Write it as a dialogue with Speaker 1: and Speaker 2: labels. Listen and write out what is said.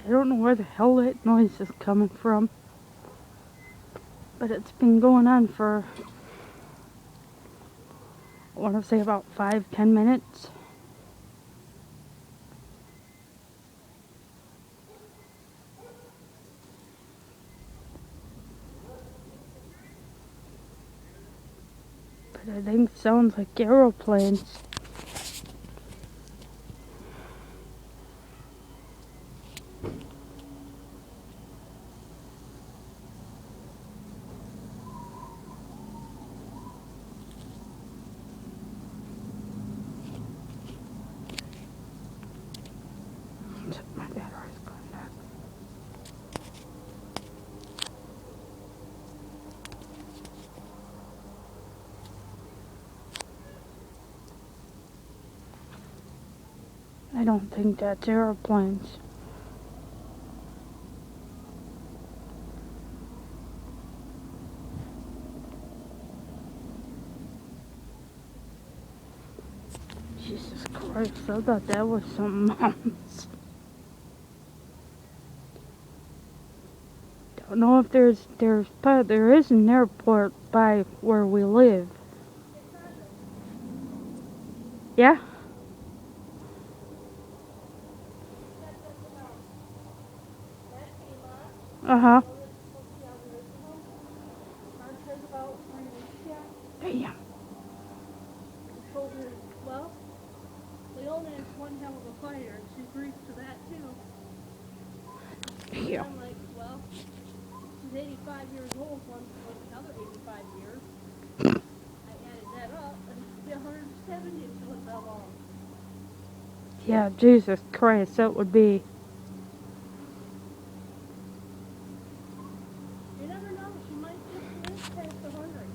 Speaker 1: I don't know where the hell that noise is coming from. But it's been going on for, I want to say about 5-10 minutes. But I think it sounds like aeroplanes. My battery's going dead. I don't think that's airplanes. Jesus Christ, I thought that was something else. Don't know if there is an airport by where we live. Yeah? Uh-huh. Damn.
Speaker 2: Well, Leona is one hell of a fighter, and she agrees to that too.
Speaker 1: Yeah.
Speaker 2: I'm like, well, she's 85 years old, one for another 85 years. I added that up, and she'll be 170 if she lives that long.
Speaker 1: Yeah, Jesus Christ, that would be...
Speaker 2: You never know, she might just live past 100.